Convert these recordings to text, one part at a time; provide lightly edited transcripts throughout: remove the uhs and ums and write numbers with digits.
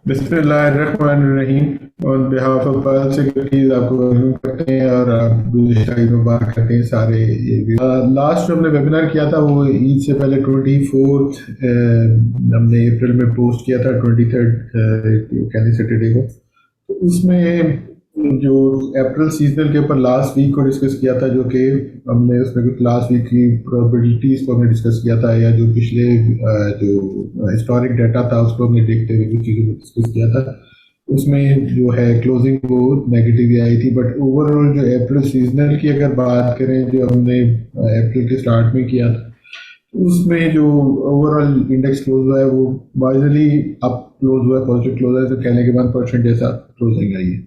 बिस्मिल्लाहिर्रहमानिर्रहीम। On behalf of pearl securities आपको welcome करते हैं और आप शाही मुबारक करते हैं सारे। ये लास्ट जो हमने वेबिनार किया था वो ईद से पहले 24th हमने अप्रैल में पोस्ट किया था, 23rd कैली सैटरडे को। तो उसमें जो अप्रैल सीजनल के ऊपर लास्ट वीक को डिस्कस किया था, जो कि हमने उसमें कुछ लास्ट वीक की प्रोबेबिलिटीज को हमने डिस्कस किया था, या जो पिछले जो हिस्टोरिक डाटा था उसको हमने देखते हुए कुछ चीज़ों को डिस्कस किया था। उसमें जो है क्लोजिंग वो नेगेटिव ही आई थी, बट ओवरऑल जो अप्रैल सीजनल की अगर बात करें जो हमने अप्रैल के स्टार्ट में किया था, उसमें जो ओवरऑल इंडेक्स क्लोज हुआ है वो मार्जिनली अप क्लोज हुआ है, पॉजिटिव क्लोज है, तो कहने के 1% जैसा क्लोजिंग आई है।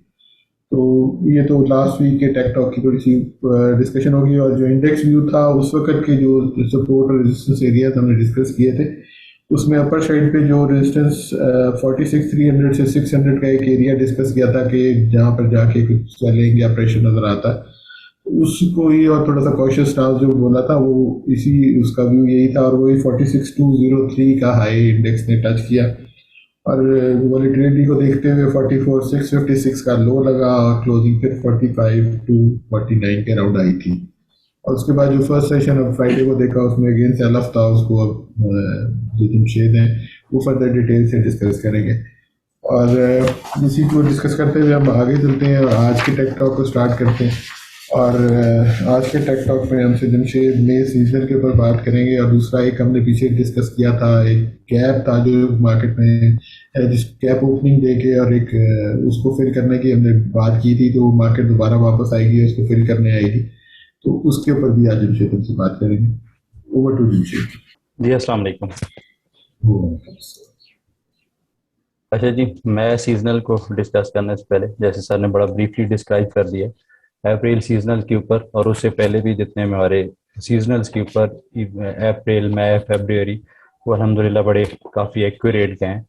तो ये तो लास्ट वीक के टेक टॉक की थोड़ी सी डिस्कशन होगी, और जो इंडेक्स व्यू था उस वक्त के जो सपोर्ट और रेजिस्टेंस एरिया हमने डिस्कस किए थे, उसमें अपर साइड पे जो रेजिस्टेंस 46,300 से 600 का एक एरिया डिस्कस किया था कि जहाँ पर जाके कुछ सेलिंग या प्रेशर नजर आता है, उसको ही और थोड़ा सा कॉशियस स्टाफ जो बोला था वो इसी उसका व्यू यही था, और वही 46,203 का हाई इंडेक्स ने टच किया। और वॉलेटिलिटी को देखते हुए 44,656 का लो लगा और क्लोजिंग फिर 45 to 49 के अराउंड आई थी। और उसके बाद जो फर्स्ट सेशन अब फ्राइडे को देखा उसमें अगेन सेल ऑफ था, उसको अब जो जमशेद हैं वो फर्दर डिटेल से डिस्कस करेंगे। और इसी को डिस्कस करते हुए हम आगे चलते हैं और आज के टेक टॉक को स्टार्ट करते हैं। और आज के टेक टॉक में हमसे जमशेद में सीजन के ऊपर बात करेंगे, और दूसरा एक हमने पीछे डिस्कस किया था, एक गैप था जो मार्केट में जिस गैप ओपनिंग दे के और एक उसको फिल करने की हमने बात की थी, तो मार्केट दोबारा वापस आएगी, उसको फिल करने आएगी। तो उसके ऊपर भी आज जमशेद हमसे बात करेंगे। Over to Jamshed. जी अस्सलाम वालेकुम। अच्छा जी, मैं सीजनल को डिस्कस करने से पहले, जैसे सर ने बड़ा ब्रीफली डिस्क्राइब कर दिया अप्रैल सीजनल के ऊपर, और उससे पहले भी जितने में हमारे सीजनल्स के ऊपर अप्रैल मई फरवरी वो अल्हम्दुलिल्लाह बड़े काफ़ी एक्यूरेट गए हैं।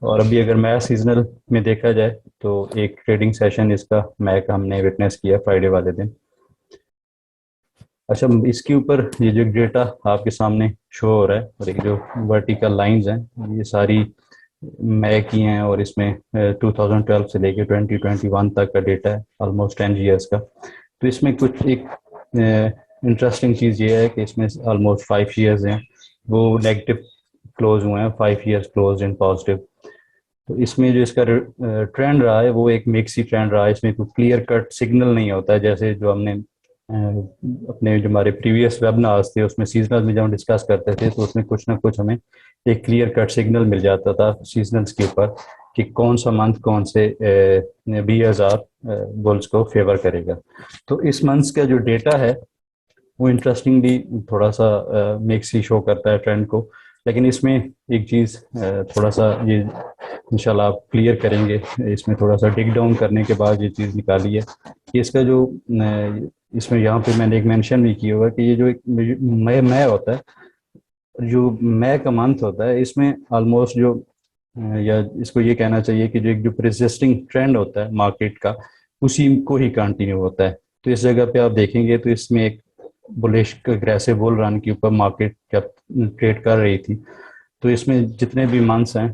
और अभी अगर मई सीजनल में देखा जाए तो एक ट्रेडिंग सेशन इसका मई का हमने विटनेस किया फ्राइडे वाले दिन। अच्छा, इसके ऊपर ये जो डेटा आपके सामने शो हो रहा है और एक जो वर्टिकल लाइंस हैं ये सारी मई की हैं, और इसमें 2012 से लेके 2021 तक का डेटा है, ऑलमोस्ट 10 ईयर्स का। तो इसमें कुछ एक इंटरेस्टिंग चीज़ ये है कि इसमें ऑलमोस्ट 5 ईयर्स हैं वो नेगेटिव क्लोज हुए हैं, 5 ईयर्स क्लोज इन पॉजिटिव। तो इसमें जो इसका ट्रेंड रहा है वो एक मिक्स ही ट्रेंड रहा है, इसमें कोई क्लियर कट सिग्नल नहीं होता है, जैसे जो हमने अपने जो हमारे प्रीवियस वेबिनार्स थे उसमें सीजनल में जब हम डिस्कस करते थे तो उसमें कुछ ना कुछ हमें एक क्लियर कट सिग्नल मिल जाता था सीजनल्स के ऊपर कि कौन सा मंथ कौन से BSR बुल्स को फेवर करेगा। तो इस मंथ का जो डेटा है वो इंटरेस्टिंगली थोड़ा सा मिक्स ही शो करता है ट्रेंड को। लेकिन इसमें एक चीज़ थोड़ा सा ये इंशाल्लाह आप क्लियर करेंगे, इसमें थोड़ा सा डिग डाउन करने के बाद ये चीज़ निकाली है कि इसका जो इसमें यहाँ पे मैंने एक मेंशन भी किया हुआ है कि ये जो एक मई होता है, जो मई का मंथ होता है, इसमें ऑलमोस्ट जो या इसको ये कहना चाहिए कि जो एक जो परसिस्टिंग ट्रेंड होता है मार्केट का उसी को ही कंटिन्यू होता है। तो इस जगह पे आप देखेंगे तो इसमें एक बुलिश अग्रेसिव बुल रन के ऊपर मार्केट जब ट्रेड कर रही थी, तो इसमें जितने भी मंथ्स हैं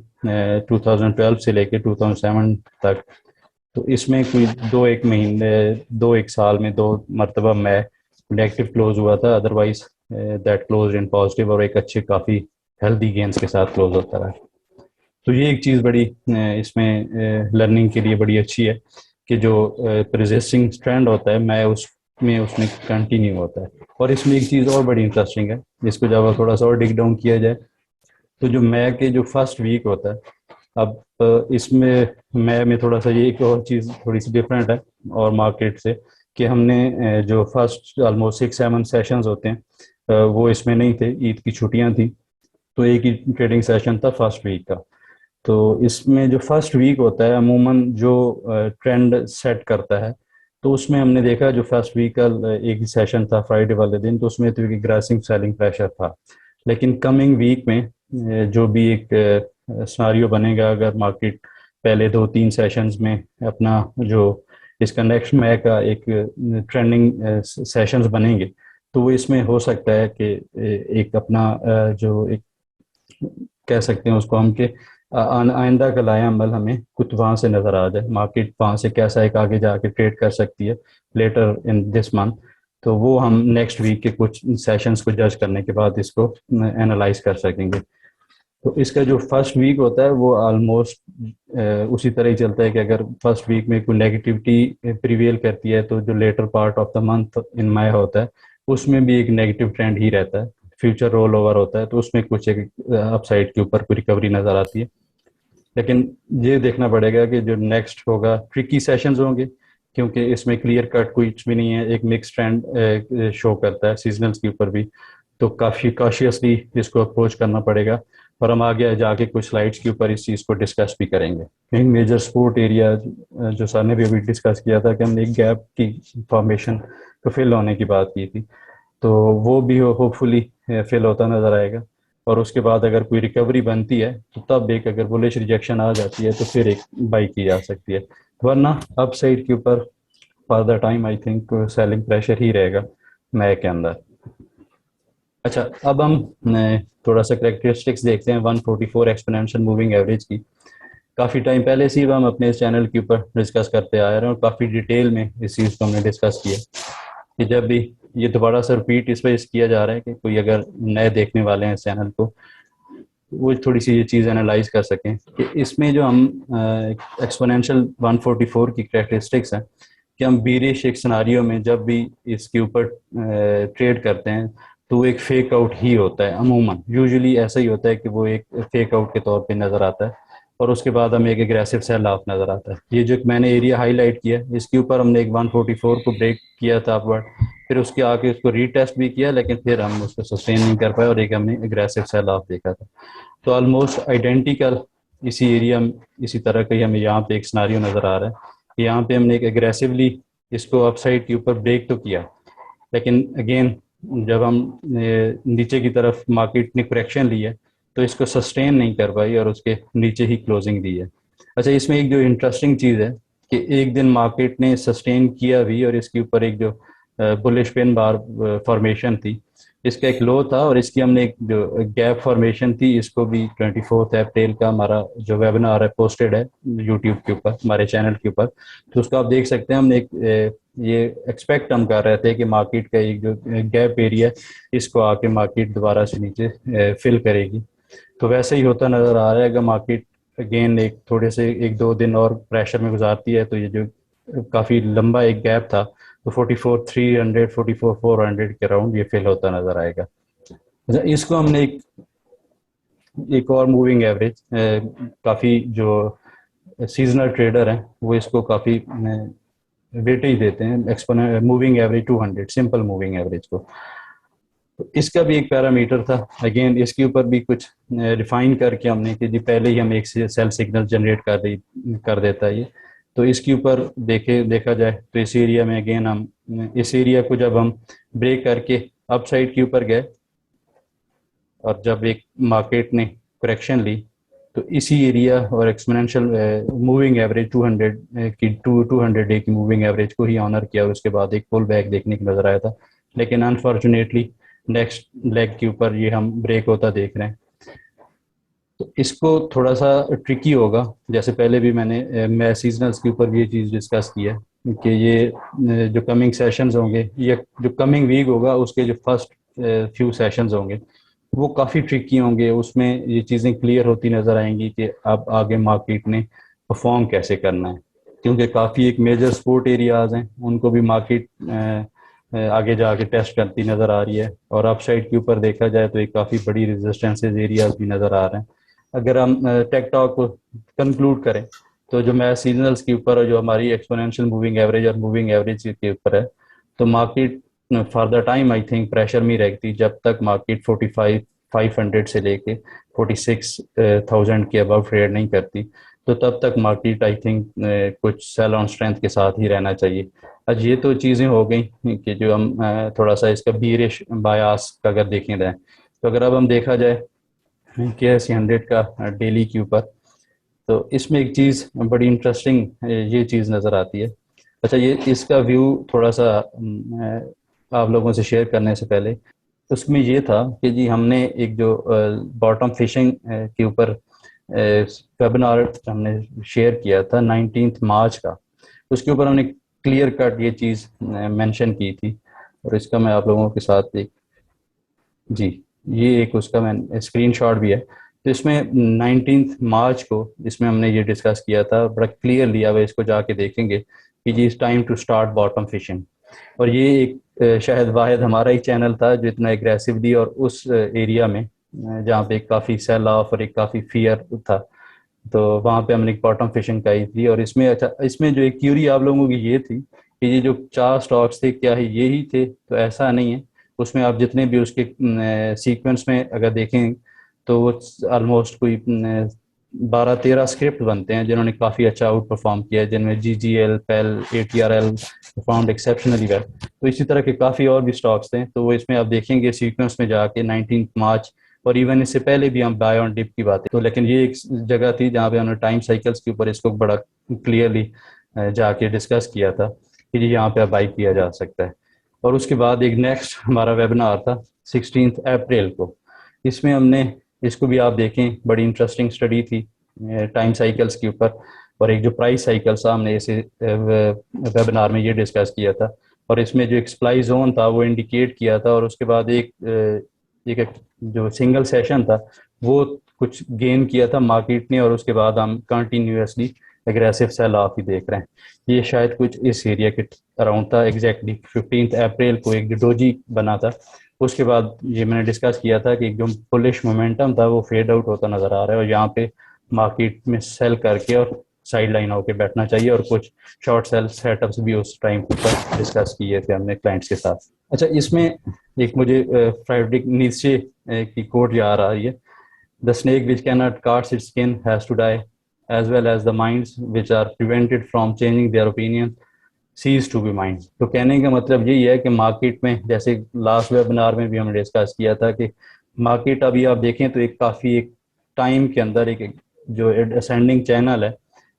2012 से लेके 2007 तक, तो इसमें कोई दो एक महीने दो एक साल में दो मरतबा मैं नेगेटिव क्लोज हुआ था, otherwise that close in positive और एक अच्छे काफ़ी हेल्दी गेंस के साथ क्लोज होता रहा। तो ये एक चीज़ बड़ी इसमें लर्निंग के लिए बड़ी अच्छी है कि जो परसिस्टिंग ट्रेंड होता है मैं उसमें उसमें कंटिन्यू होता है। और इसमें एक चीज़ और बड़ी इंटरेस्टिंग है, जिसको जब थोड़ा सा और डिग डाउन किया जाए तो जो मई के जो फर्स्ट वीक होता है, अब इसमें मई में थोड़ा सा ये एक और चीज़ थोड़ी सी डिफरेंट है और मार्केट से कि हमने जो फर्स्ट ऑलमोस्ट 6-7 सेशंस होते हैं वो इसमें नहीं थे, ईद की छुट्टियां थी, तो एक ही ट्रेडिंग सेशन था फर्स्ट वीक का। तो इसमें जो फर्स्ट वीक होता है अमूमन जो ट्रेंड सेट करता है, तो उसमें हमने देखा जो फर्स्ट वीक का एक ही सेशन था फ्राइडे वाले दिन, तो उसमें तो एक ग्रासिंग सेलिंग प्रेशर था। लेकिन कमिंग वीक में जो भी एक सिनारियो बनेगा, अगर मार्केट पहले 2-3 सेशंस में अपना जो इसका नेक्स्ट मई का एक ट्रेंडिंग सेशंस बनेंगे, तो वो इसमें हो सकता है कि एक अपना जो एक कह सकते हैं उसको हम कि आइंदा का लाया अमल हमें कुछ वहाँ से नज़र आ जाए, मार्केट वहाँ से कैसा एक आगे जाके ट्रेड कर सकती है लेटर इन दिस मंथ। तो वो हम नेक्स्ट वीक के कुछ सेशंस को जज करने के बाद इसको एनालाइज कर सकेंगे। तो इसका जो फर्स्ट वीक होता है वो ऑलमोस्ट उसी तरह ही चलता है कि अगर फर्स्ट वीक में कोई नेगेटिविटी प्रिवेल करती है तो जो later part of the month in May होता है उसमें भी एक नेगेटिव ट्रेंड ही रहता है। फ्यूचर रोल ओवर होता है तो उसमें कुछ एक अपसाइड के ऊपर कोई रिकवरी नज़र आती है। लेकिन ये देखना पड़ेगा कि जो नेक्स्ट होगा ट्रिकी सेशंस होंगे, क्योंकि इसमें क्लियर कट कुछ भी नहीं है, एक मिक्स ट्रेंड शो करता है सीजनल्स के ऊपर भी। तो काफ़ी कॉशियसली इसको अप्रोच करना पड़ेगा। और हम आगे जाके कुछ स्लाइड्स के ऊपर इस चीज़ को डिस्कस भी करेंगे। कहीं मेजर सपोर्ट एरिया जो सर ने भी अभी डिस्कस किया था कि हमने एक गैप की फॉर्मेशन को फिल होने की बात की थी, तो वो भी होपफुली फिल होता नज़र आएगा। और उसके बाद अगर कोई रिकवरी बनती है तो तब एक अगर बुलिश रिजेक्शन आ जाती है तो फिर एक बाई की जा सकती है, वरना अप साइड के ऊपर for the time I think selling pressure ही रहेगा मई के अंदर। अच्छा, अब हम थोड़ा सा करेक्टरिस्टिक्स देखते हैं 144 एक्सपोनेंशियल मूविंग एवरेज की। काफ़ी टाइम पहले से ही हम अपने इस चैनल के ऊपर डिस्कस करते आ रहे हैं और काफ़ी डिटेल में इस चीज़ को हमने डिस्कस किया कि जब भी ये दोबारा से रिपीट इस वजह से किया जा रहा है कि कोई अगर नए देखने वाले हैं इस चैनल को वो थोड़ी सी ये चीज़ एनालाइज कर सकें कि इसमें जो हम एक्सपोनेंशियल 144 की करेक्टरिस्टिक्स हैं कि हम बीरिश एक सिनारियो में जब भी इसके ऊपर ट्रेड करते हैं तो वो एक फेक आउट ही होता है। अमूमन यूजुअली ऐसा ही होता है कि वो एक फेक आउट के तौर पे नज़र आता है और उसके बाद हमें एक एग्रेसिव सेल ऑफ नज़र आता है। ये जो मैंने एरिया हाईलाइट किया इसके ऊपर हमने एक 144 को ब्रेक किया था अपवर्ड, फिर उसके आगे उसको रीटेस्ट भी किया लेकिन फिर हम उसको सस्टेन नहीं कर पाए और एक हमने एग्रेसिव सेल ऑफ देखा था। तो ऑलमोस्ट आइडेंटिकल इसी एरिया में इसी तरह का ही हमें यहाँ पे एक सिनारियो नज़र आ रहा है कि यहाँ पे हमने एक एग्रेसिवली इसको अपसाइड के ऊपर ब्रेक तो किया, लेकिन अगेन जब हम नीचे की तरफ मार्केट ने करेक्शन ली है तो इसको सस्टेन नहीं कर पाई और उसके नीचे ही क्लोजिंग दी है। अच्छा, इसमें एक जो इंटरेस्टिंग चीज़ है कि एक दिन मार्केट ने सस्टेन किया भी और इसके ऊपर एक जो बुलिश पिन बार फॉर्मेशन थी, इसका एक लो था और इसकी हमने एक जो गैप फॉर्मेशन थी इसको भी 24 अप्रैल का हमारा जो वेबिनार है पोस्टेड है यूट्यूब के ऊपर हमारे चैनल के ऊपर, तो उसको आप देख सकते हैं। हमने एक ये एक्सपेक्ट हम कर रहे थे कि मार्केट का एक जो गैप एरिया इसको आके मार्केट दोबारा से नीचे फिल करेगी, तो वैसे ही होता नज़र आ रहा है। अगर मार्केट अगेन एक थोड़े से एक दो दिन और प्रेशर में गुजारती है तो ये जो काफ़ी लंबा एक गैप था तो 44,300 44,400 के अराउंड ये फिल होता नज़र आएगा। अच्छा, इसको हमने एक और मूविंग एवरेज काफ़ी जो सीजनल ट्रेडर हैं वो इसको काफ़ी वेटेज देते हैं exponent moving average 200 simple moving average को। तो इसका भी एक पैरामीटर था, अगेन इसके ऊपर भी कुछ रिफाइन करके हमने कि जी पहले ही हम एक सेल सिग्नल जनरेट कर देता है ये। तो इसके ऊपर देखा जाए तो इस एरिया में अगेन हम इस एरिया को जब हम ब्रेक करके अप साइड के ऊपर गए और जब एक मार्केट ने करेक्शन ली तो इसी एरिया और एक्सपोनेंशियल मूविंग एवरेज 200 डे की मूविंग एवरेज को ही ऑनर किया और उसके बाद एक पुल बैक देखने को नजर आया था। लेकिन अनफॉर्चुनेटली नेक्स्ट लेग के ऊपर ये हम ब्रेक होता देख रहे हैं। तो इसको थोड़ा सा ट्रिकी होगा, जैसे पहले भी मैं सीजनल्स के ऊपर भी ये चीज़ डिस्कस की है कि ये जो कमिंग सेशंस होंगे या जो कमिंग वीक होगा उसके जो फर्स्ट फ्यू सेशंस होंगे वो काफ़ी ट्रिकी होंगे। उसमें ये चीज़ें क्लियर होती नज़र आएंगी कि अब आगे मार्केट ने परफॉर्म कैसे करना है, क्योंकि काफ़ी एक मेजर सपोर्ट एरियाज हैं उनको भी मार्केट आगे जाके टेस्ट करती नज़र आ रही है और अपसाइड के ऊपर देखा जाए तो एक काफ़ी बड़ी रेजिस्टेंसेज एरियाज भी नज़र आ रहे हैं। अगर हम टेकटॉक को कंक्लूड करें तो जो मैं सीजनल्स के ऊपर और जो हमारी एक्सपोनेंशियल मूविंग एवरेज और मूविंग एवरेज के ऊपर है तो market for the time I think pressure में रहती जब तक मार्केट 45,500 से लेके 46,000 के अबव ट्रेड नहीं करती, तो तब तक मार्केट आई थिंक कुछ सेल ऑन स्ट्रेंथ के साथ ही रहना चाहिए। आज ये तो चीज़ें हो गई कि जो हम थोड़ा सा इसका बीरिश बायास का अगर देखें रहे तो अगर अब हम देखा जाए KS100 का डेली के ऊपर तो इसमें एक चीज़ बड़ी इंटरेस्टिंग ये चीज़ नज़र आती है। अच्छा, ये इसका व्यू थोड़ा सा आप लोगों से शेयर करने से पहले उसमें ये था कि जी हमने एक जो बॉटम फिशिंग के ऊपर वेबिनार हमने शेयर किया था 19 मार्च का, उसके ऊपर हमने क्लियर कट ये चीज़ मेंशन की थी। और इसका मैं आप लोगों के साथ एक, जी, ये एक उसका मैं स्क्रीनशॉट भी है। तो इसमें 19 मार्च को इसमें हमने ये डिस्कस किया था बड़ा क्लियरली, अब इसको जाके देखेंगे कि जी it's time to start bottom fishing. और ये एक शायद वाहिद हमारा ही चैनल था जो इतना एग्रेसिवली और उस एरिया में जहाँ पे काफ़ी सेल ऑफ और एक काफ़ी फियर था, तो वहाँ पे हमने एक बॉटम फिशिंग कराई थी। और इसमें अच्छा, इसमें जो एक क्यूरी आप लोगों की ये थी कि ये जो 4 स्टॉक्स थे क्या है ये ही थे, तो ऐसा नहीं है। उसमें आप जितने भी उसके सीक्वेंस में अगर देखें तो वो ऑलमोस्ट कोई 12-13 स्क्रिप्ट बनते हैं जिन्होंने काफ़ी अच्छा आउट परफॉर्म किया है, जिनमें GGL, पेल, ATRL परफॉर्म्ड एक्सेप्शनली वेल। तो इसी तरह के काफ़ी और भी स्टॉक्स थे, तो वो इसमें आप देखेंगे सीक्वेंस में जाके 19 मार्च, और इवन इससे पहले भी हम बाय ऑन डिप की बातें, तो लेकिन ये एक जगह थी जहाँ पे हमने टाइम साइकिल्स के ऊपर इसको बड़ा क्लियरली जाके डिस्कस किया था कि जी यहाँ पे बाई किया जा सकता है। और उसके बाद एक नेक्स्ट हमारा वेबिनार था 16 अप्रैल को, इसमें हमने, इसको भी आप देखें, बड़ी इंटरेस्टिंग स्टडी थी टाइम साइकिल्स के ऊपर। और एक जो प्राइस साइकिल था हमने इसे वेबिनार में ये डिस्कस किया था। और इसमें जो एक सप्लाई जोन था वो इंडिकेट किया था, और उसके बाद एक जो सिंगल सेशन था वो कुछ गेन किया था मार्केट ने, और उसके बाद हम कंटिन्यूसली एग्रेसिव सेल ऑफ ही देख रहे हैं। ये शायद कुछ इस एरिया के अराउंड था। एग्जैक्टली 15 अप्रैल को एक डोजी बना था। उसके बाद ये मैंने डिस्कस किया था कि जो बुलिश मोमेंटम था वो फेड आउट होता नजर आ रहा है, और यहाँ पे मार्केट में सेल करके और साइड लाइन होकर बैठना चाहिए। और कुछ शॉर्ट सेल सेटअप्स भी उस टाइम पर डिस्कस किए थे हमने क्लाइंट्स के साथ। अच्छा, इसमें एक मुझे फ्रेडरिक नीत्शे की कोट याद आ रही है, the snake which can not casts its skin has to die, as well as the minds which are prevented from changing their opinion ceases to be mind. तो कहने का मतलब यही है कि मार्केट में, जैसे लास्ट वेबिनार में भी हमने डिस्कस किया था कि मार्केट अभी आप देखें तो एक काफ़ी एक टाइम के अंदर एक जो असेंडिंग चैनल है,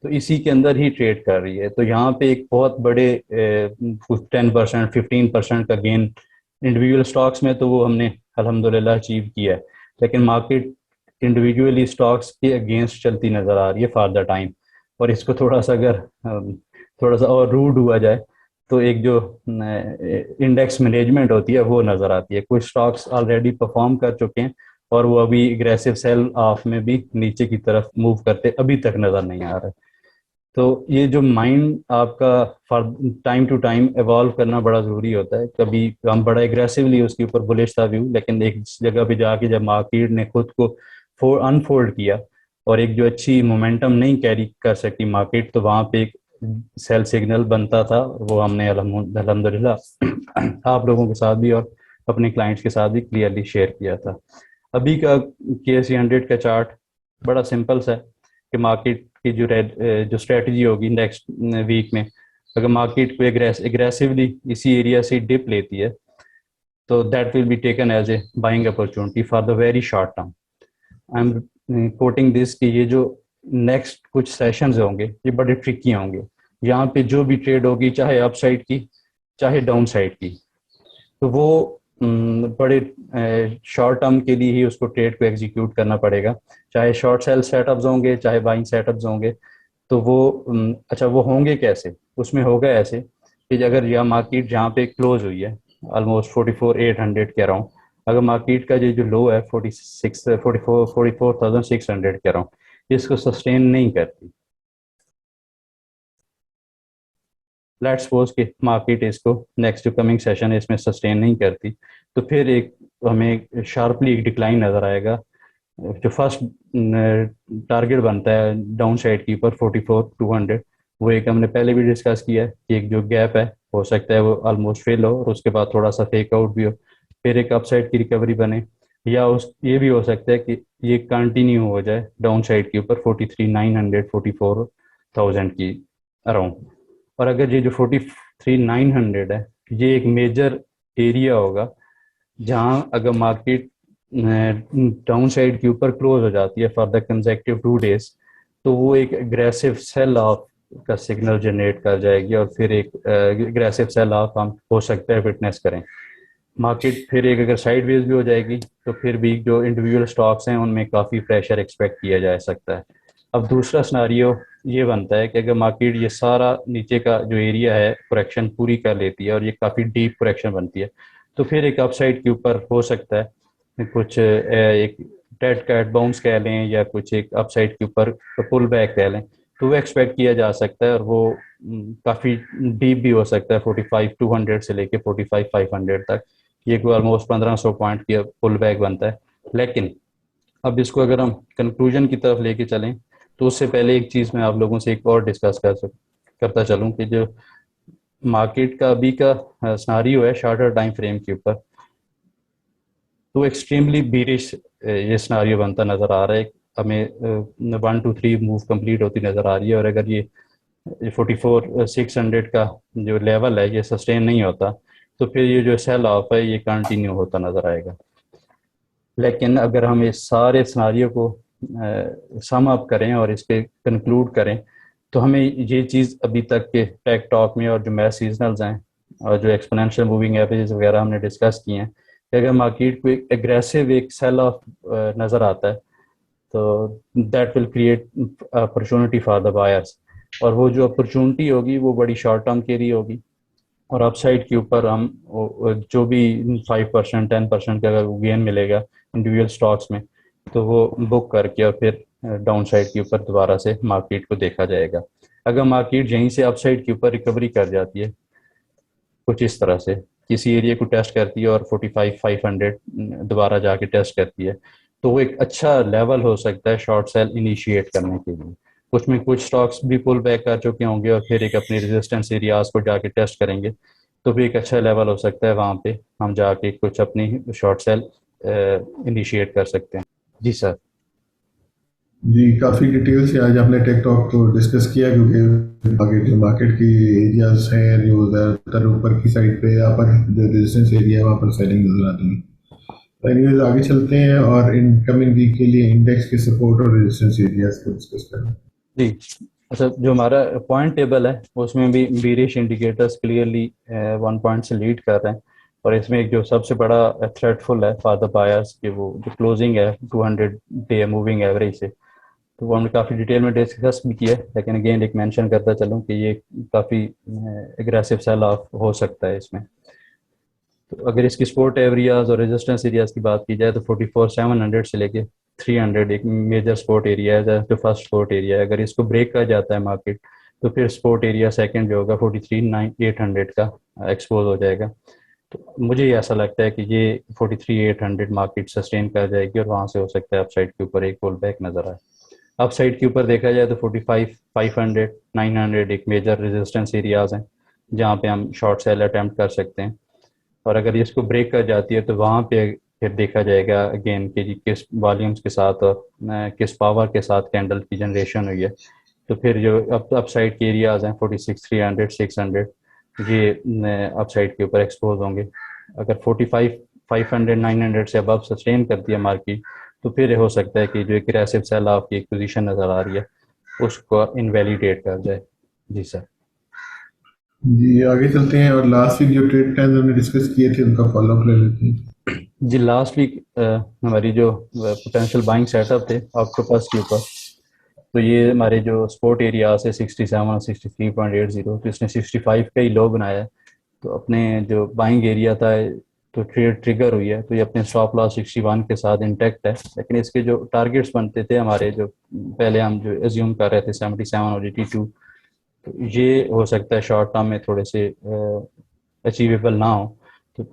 तो इसी के अंदर ही ट्रेड कर रही है। तो यहाँ पे एक बहुत बड़े 10%, 15% का गेन इंडिविजुअल स्टॉक्स में तो वो हमने अल्हम्दुलिल्लाह अचीव किया है, लेकिन मार्केट इंडिविजुअली स्टॉक्स के अगेंस्ट चलती नज़र आ रही है फॉर द टाइम। और इसको थोड़ा सा अगर थोड़ा सा और रूड हुआ जाए तो एक जो इंडेक्स मैनेजमेंट होती है वो नज़र आती है। कुछ स्टॉक्स ऑलरेडी परफॉर्म कर चुके हैं और वो अभी एग्रेसिव सेल ऑफ में भी नीचे की तरफ मूव करते अभी तक नज़र नहीं आ रहा है। तो ये जो माइंड आपका for time to time evolve करना बड़ा ज़रूरी होता है। कभी हम बड़ा एग्रेसिवली उसके ऊपर बुलिश था व्यू, लेकिन एक जगह पे जाके जब मार्केट ने खुद को अनफोल्ड किया और एक जो अच्छी मोमेंटम नहीं कैरी कर सकी मार्केट, तो वहाँ पे एक सेल सिग्नल बनता था। वो हमने अल्हम्दुलिल्लाह आप लोगों के साथ भी और अपने क्लाइंट्स के साथ भी क्लियरली शेयर किया था। अभी का KSE 100 का चार्ट बड़ा सिंपल सा है कि मार्केट की जो स्ट्रेटजी होगी नेक्स्ट वीक में, अगर मार्केट को एग्रेसिवली इसी एरिया से डिप लेती है तो that will be taken as a buying opportunity for the very short term. I am quoting this कि ये जो नेक्स्ट कुछ सेशंस होंगे ये बड़े ट्रिकी होंगे। यहाँ पे जो भी ट्रेड होगी, चाहे अप साइड की चाहे डाउन साइड की, तो वो बड़े शॉर्ट टर्म के लिए ही उसको ट्रेड को एग्जीक्यूट करना पड़ेगा। चाहे शॉर्ट सेल सेटअप्स होंगे चाहे बाइंग सेटअप्स होंगे, तो वो अच्छा वो होंगे कैसे? उसमें होगा ऐसे कि अगर यह मार्केट जहाँ पे क्लोज हुई है ऑलमोस्ट 44,800 के अराउंड, अगर मार्केट का जो लो है 44,600 के अराउंड इसको सस्टेन नहीं करती, लेट्स सपोज कि मार्केट इसको नेक्स्ट जो कमिंग सेशन है इसमें सस्टेन नहीं करती, तो फिर एक हमें शार्पली एक डिक्लाइन नज़र आएगा। जो फर्स्ट टारगेट बनता है डाउन साइड की ऊपर 44,200, वो एक हमने पहले भी डिस्कस किया है कि एक जो गैप है हो सकता है वो ऑलमोस्ट फेल हो और उसके बाद थोड़ा सा फेक आउट भी हो, फिर एक अप साइड की रिकवरी बने, या उस ये भी हो सकता है कि ये कंटिन्यू हो जाए डाउन साइड के ऊपर 43,900, 44,000 की अराउंड। और अगर ये जो 43,900 है ये एक मेजर एरिया होगा जहां अगर मार्केट डाउन साइड के ऊपर क्लोज हो जाती है फॉर द कंसेक्टिव 2 डेज, तो वो एक एग्रेसिव सेल ऑफ का सिग्नल जनरेट कर जाएगी और फिर एक एग्रेसिव सेल ऑफ हम हो सकता है विटनेस करें। मार्केट फिर एक अगर साइडवेज भी हो जाएगी तो फिर भी जो इंडिविजुअल स्टॉक्स हैं उनमें काफ़ी प्रेशर एक्सपेक्ट किया जा सकता है। अब दूसरा सिनारियो ये बनता है कि अगर मार्केट ये सारा नीचे का जो एरिया है करेक्शन पूरी कर लेती है और ये काफ़ी डीप करेक्शन बनती है, तो फिर एक अपसाइड के ऊपर हो सकता है कुछ एक डेड कैट बाउंस कह लें या कुछ एक अपसाइड के ऊपर पुल बैक कह लें, तो वो एक्सपेक्ट किया जा सकता है और वो काफ़ी डीप भी हो सकता है 45,200 से लेके 45,500 तक। ये कोई ऑलमोस्ट 1500 पॉइंट की पुल बैक बनता है। लेकिन अब इसको अगर हम कंक्लूजन की तरफ लेके चलें तो उससे पहले एक चीज़ मैं आप लोगों से एक और डिस्कस करता चलूँ कि जो मार्केट का अभी का सिनारियो है शॉर्टर टाइम फ्रेम के ऊपर, तो एक्सट्रीमली बीरिश ये सिनारियो बनता नज़र आ रहा है। हमें 1 to 3 मूव कंप्लीट होती नज़र आ रही है और अगर ये 44,600 का जो लेवल है ये सस्टेन नहीं होता तो फिर ये जो सेल ऑफ है ये कंटिन्यू होता नज़र आएगा। लेकिन अगर हम इस सारे सिनारियो को सम अप करें और इस पे कंक्लूड करें तो हमें ये चीज़ अभी तक के टेक टॉक में और जो मैथ सीजनल्स हैं और जो एक्सपोनेंशियल मूविंग एवरेजेस वगैरह हमने डिस्कस किए हैं कि अगर मार्केट को एक एग्रेसिव एक सेल ऑफ नज़र आता है तो that will create opportunity for the buyers, और वो जो अपॉर्चुनिटी होगी वो बड़ी शॉर्ट टर्म के लिए होगी और अपसाइड के ऊपर हम जो भी 5% 10% का अगर गेन मिलेगा इंडिविजुअल स्टॉक्स में तो वो बुक करके और फिर डाउन साइड के ऊपर दोबारा से मार्केट को देखा जाएगा। अगर मार्केट यहीं से अपसाइड के ऊपर रिकवरी कर जाती है कुछ इस तरह से किसी एरिया को टेस्ट करती है और 45,500 दोबारा जाके टेस्ट करती है तो वो एक अच्छा लेवल हो सकता है शॉर्ट सेल इनिशिएट करने के लिए। कुछ में कुछ स्टॉक्स भी पुल बैक कर चुके होंगे और फिर एक अपने रेजिस्टेंस एरियाज को जाके टेस्ट करेंगे तो भी एक अच्छा लेवल हो सकता है, वहाँ पे हम जाके कुछ अपनी शॉर्ट सेल इनिशिएट कर सकते हैं। जी सर। जी, काफ़ी डिटेल से आज आपने टेक टॉक को डिस्कस किया, क्योंकि आगे जो मार्केट की एरियाज हैं जो ज़्यादातर ऊपर की साइड पे या पर जो रेजिस्टेंस एरिया है वहाँ पर सेलिंग नजर आती है। एनीवेज आगे चलते हैं और इन कमिंग वीक के लिए इंडेक्स के सपोर्ट और रेजिस्टेंस एरियाज को डिस्कस करें। जी अच्छा, जो हमारा पॉइंट टेबल है उसमें भी बीरिश इंडिकेटर्स क्लियरली 1 पॉइंट से लीड कर रहे हैं और इसमें एक जो सबसे बड़ा थ्रेटफुल है फॉर द बायर्स कि वो जो क्लोजिंग है 200 डे मूविंग एवरेज से, तो वो हमने काफ़ी डिटेल में डिस्कस भी किया है। लेकिन अगेन एक मेंशन करता चलूँ कि ये काफ़ी एग्रेसिव सेल ऑफ हो सकता है इसमें। तो अगर इसकी सपोर्ट एरियाज और रेजिस्टेंस एरियाज की बात की जाए तो 44,700 से लेके 300 एक मेजर सपोर्ट एरिया है जो फर्स्ट सपोर्ट एरिया है। अगर इसको ब्रेक कर जाता है मार्केट तो फिर सपोर्ट एरिया सेकंड जो होगा 43,800 का एक्सपोज हो जाएगा। तो मुझे ऐसा लगता है कि ये 43,800 मार्केट सस्टेन कर जाएगी और वहाँ से हो सकता है अपसाइड के ऊपर एक पुल बैक नजर आए। अपसाइड के ऊपर देखा जाए तो 45,500 900 एक मेजर रेजिस्टेंस एरियाज हैं जहाँ पे हम शॉर्ट सेल अटेम्प्ट कर सकते हैं और अगर इसको ब्रेक कर जाती है तो वहाँ पे फिर देखा जाएगा अगेन कि जी किस वॉल्यूम्स के साथ और किस पावर के साथ कैंडल की जनरेशन हुई है। तो फिर जो अपसाइड के एरियाज हैं 46,300 600 ये अपसाइड के ऊपर एक्सपोज होंगे। अगर 45,500 900 से अबव सस्टेन करती है मार्केट तो फिर हो सकता है कि जो एग्रेसिव सेल ऑफ की एक पोजीशन नज़र आ रही है उसको इनवैलिडेट कर जाए। जी सर। जी, आगे चलते हैं और लास्ट वीक जो ट्रेड प्लान हमने डिस्कस किए थे उनका फॉलोअप ले लेते हैं। जी लास्ट वीक हमारी जो पोटेंशियल बाइंग सेटअप थे ऑक्टोपस के ऊपर, तो ये हमारे जो सपोर्ट एरिया से 67 और 63.80, तो इसने 65 का ही लो बनाया है। तो अपने जो बाइंग एरिया था तो ट्रेड ट्रिगर हुई है तो ये अपने स्टॉप लॉस 61 के साथ इंटैक्ट है। लेकिन इसके जो टारगेट्स बनते थे हमारे जो पहले हम जो एज्यूम कर रहे थे 77 और 82, तो ये हो सकता है शॉर्ट टर्म में थोड़े से अचीवेबल ना हो। तो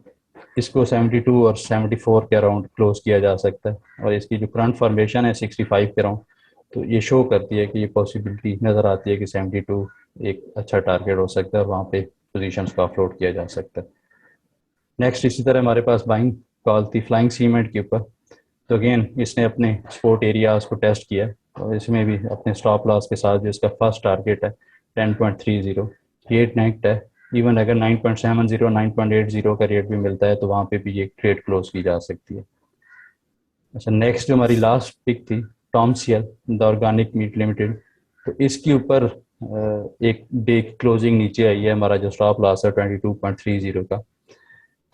इसको 72 और 74 के अराउंड क्लोज किया जा सकता है और इसकी जो करंट फॉर्मेशन है 65 के अराउंड, तो ये शो करती है कि ये पॉसिबिलिटी नज़र आती है कि 72 एक अच्छा टारगेट हो सकता है और वहाँ पे पोजीशंस को ऑफलोड किया जा सकता है। नेक्स्ट इसी तरह हमारे पास बाइंग कॉल थी फ्लाइंग सीमेंट के ऊपर, तो अगेन इसने अपने सपोर्ट एरियाज को टेस्ट किया और इसमें भी अपने स्टॉप लॉस के साथ जो इसका फर्स्ट टारगेट है 10.30 ये नेक्ट है। इवन अगर 9.70 9.80 का रेट भी मिलता है तो वहाँ पे भी ये ट्रेड क्लोज की जा सकती है। अच्छा नेक्स्ट जो हमारी लास्ट पिक थी टॉमसियल द ऑर्गेनिक मीट लिमिटेड, तो इसके ऊपर एक डे क्लोजिंग नीचे आई है। हमारा जो स्टॉप लॉस है 22.30 का,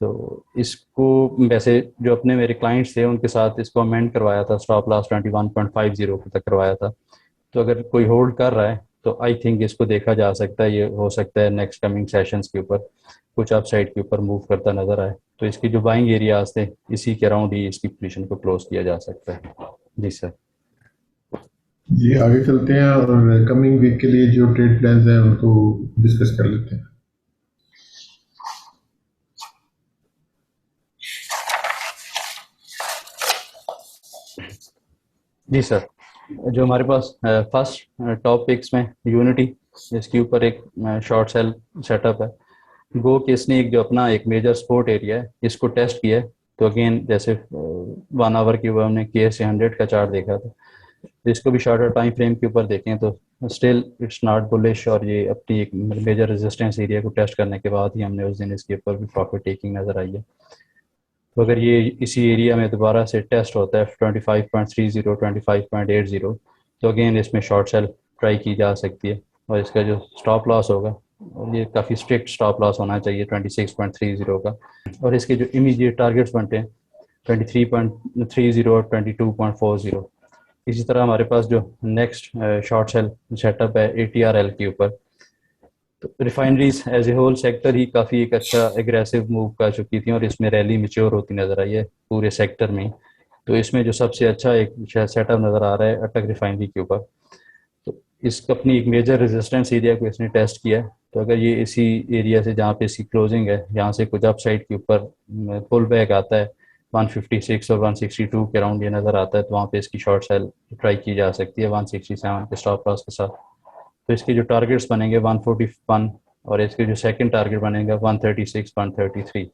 तो इसको वैसे जो अपने मेरे क्लाइंट्स थे उनके साथ इसको अमेंड करवाया था, स्टॉप लॉस 21.50 तक करवाया था। तो अगर कोई होल्ड कर रहा है तो आई थिंक इसको देखा जा सकता है, ये हो सकता है नेक्स्ट कमिंग सेशंस के ऊपर कुछ अपसाइड के ऊपर मूव करता नजर आए। तो इसकी जो बाइंग एरियाज थे इसी के अराउंड ही इसकी पोजीशन को क्लोज किया जा सकता है। जी सर। जी आगे चलते हैं और कमिंग वीक के लिए जो ट्रेड प्लान्स हैं उनको डिस्कस कर लेते हैं। जी सर, जो हमारे पास फर्स्ट टॉप पिक्स में यूनिटी, इसके ऊपर एक शॉर्ट सेल सेटअप है। गो कि इसने एक जो अपना एक मेजर सपोर्ट एरिया है इसको टेस्ट किया है। तो अगेन जैसे 1 आवर के ऊपर हमने KSA 100 का चार्ट देखा था, तो इसको भी शॉर्टर टाइम फ्रेम के ऊपर देखें तो स्टिल इट्स नॉट बुलिश, और ये अपनी एक मेजर रेजिस्टेंस एरिया को टेस्ट करने के बाद ही हमने उस दिन इसके ऊपर भी प्रॉफिट टेकिंग नज़र आई है। तो अगर ये इसी एरिया में दोबारा से टेस्ट होता है 25.30 25.80, तो अगेन इसमें शॉर्ट सेल ट्राई की जा सकती है। और इसका जो स्टॉप लॉस होगा, और ये काफ़ी स्ट्रिक्ट स्टॉप लॉस होना चाहिए 26.30 का। और इसके जो इमीडिएट टारगेट्स बनते हैं 23.30 और 22.40। इसी तरह हमारे पास जो नेक्स्ट शॉर्ट सेल सेटअप है ATRL के ऊपर। तो refineries as a whole sector ही काफ़ी एक अच्छा एग्रेसिव मूव कर चुकी थी और इसमें रैली मेच्योर होती नज़र आई है पूरे सेक्टर में। तो इसमें जो सबसे अच्छा एक सेटअप नज़र आ रहा है अटक रिफाइनरी के ऊपर। तो इसका अपनी एक मेजर रेजिस्टेंस एरिया को इसने टेस्ट किया है। तो अगर ये इसी एरिया से जहाँ पे इसकी क्लोजिंग है यहाँ से कुछ अप साइड के ऊपर पुल बैक आता है 156 और 162 के अराउंड ये नज़र आता है, तो वहाँ पे इसकी शॉर्ट सेल ट्राई की जा सकती है 167 के स्टॉप लॉस के साथ। तो इसके जो टारगेट्स बनेंगे 141 और इसके जो सेकंड टारगेट बनेगा 136.33।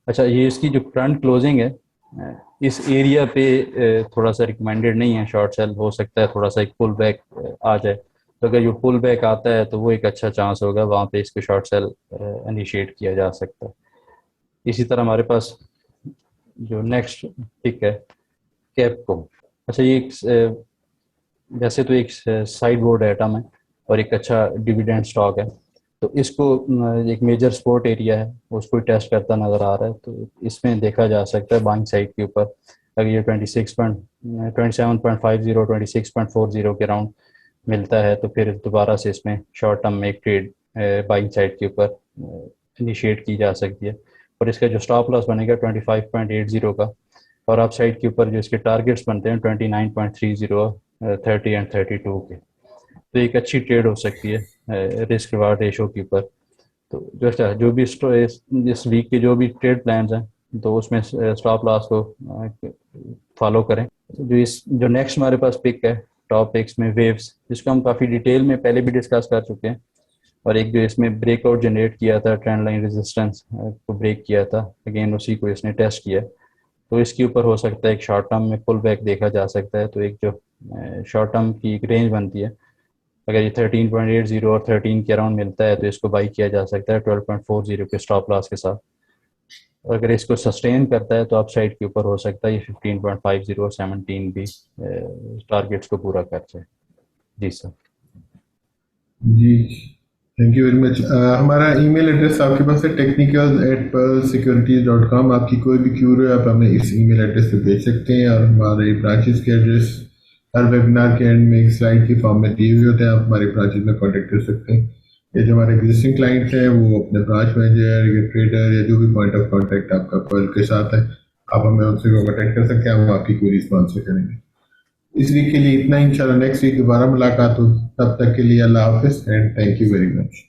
अच्छा, ये इसकी जो करंट क्लोजिंग है इस एरिया पे थोड़ा सा रिकमेंडेड नहीं है शॉर्ट सेल, हो सकता है थोड़ा सा एक पुल बैक आ जाए। तो अगर ये पुल बैक आता है तो वो एक अच्छा चांस होगा, वहाँ पे इसको शॉर्ट सेल इनिशिएट किया जा सकता है। इसी तरह हमारे पास जो नेक्स्ट पिक है कैपको। अच्छा, ये वैसे तो एक साइड बोर्ड आइटम है और एक अच्छा डिविडेंड स्टॉक है। तो इसको एक मेजर सपोर्ट एरिया है उसको टेस्ट करता नज़र आ रहा है। तो इसमें देखा जा सकता है बाइंग साइड के ऊपर अगर ये 27.50 26.40 के अराउंड मिलता है तो फिर दोबारा से इसमें शॉर्ट टर्म में एक ट्रेड बाइंग साइड के ऊपर इनिशिएट की जा सकती है। और इसका जो स्टॉप लॉस बनेगा 25.80 का, और अप साइड के ऊपर जो इसके टारगेट्स बनते हैं 29.30, 30 एंड 32 के। तो एक अच्छी ट्रेड हो सकती है रिस्क रिवार्ड रेशो के ऊपर। तो जो भी इस वीक के जो भी ट्रेड प्लान्स हैं तो उसमें स्टॉप लॉस को फॉलो करें। जो नेक्स्ट हमारे पास पिक है टॉप पिक्स में वेव्स, जिसको हम काफ़ी डिटेल में पहले भी डिस्कस कर चुके हैं। और एक जो इसमें ब्रेकआउट जनरेट किया था ट्रेंड लाइन रेजिस्टेंस को ब्रेक किया था, अगेन उसी को इसने टेस्ट किया। तो इसके ऊपर हो सकता है एक शॉर्ट टर्म में पुल बैक देखा जा सकता है। तो एक जो शॉर्ट टर्म की एक रेंज बनती है, अगर ये 13.80 और 13 के अराउंड मिलता है तो इसको बाई किया जा सकता है 12.40 के स्टॉप लॉस के साथ। और अगर इसको सस्टेन करता है तो अप साइड के ऊपर हो सकता है ये 15.50 और 17 भी टारगेट्स को पूरा कर जाए। जी सर। जी थैंक यू वेरी मच। हमारा ईमेल एड्रेस आपके पास है technicals@pearlsecurities.com। आपकी कोई भी क्यूरी आप हमें इस ईमेल एड्रेस पे भेज सकते हैं, और हमारे ब्रांचेस के एड्रेस हर वेबिनार के एंड में एक स्लाइड की फॉर्म में दिए हुए होते हैं। आप हमारे ब्रांचेस में कांटेक्ट कर सकते हैं। ये जो हमारे एग्जिस्टिंग क्लाइंट्स हैं वो अपने ब्रांच मैनेजर या ट्रेडर या जो भी पॉइंट ऑफ कांटेक्ट आपका पर्ल के साथ है, आप हमें उनसे कांटेक्ट कर सकते हैं, हम आपकी कोई रिस्पॉन्स करेंगे। इस वीक के लिए इतना, इंशाल्लाह नेक्स्ट वीक दोबारा मुलाकात हो। तब तक के लिए अल्लाह हाफिज and thank you very much.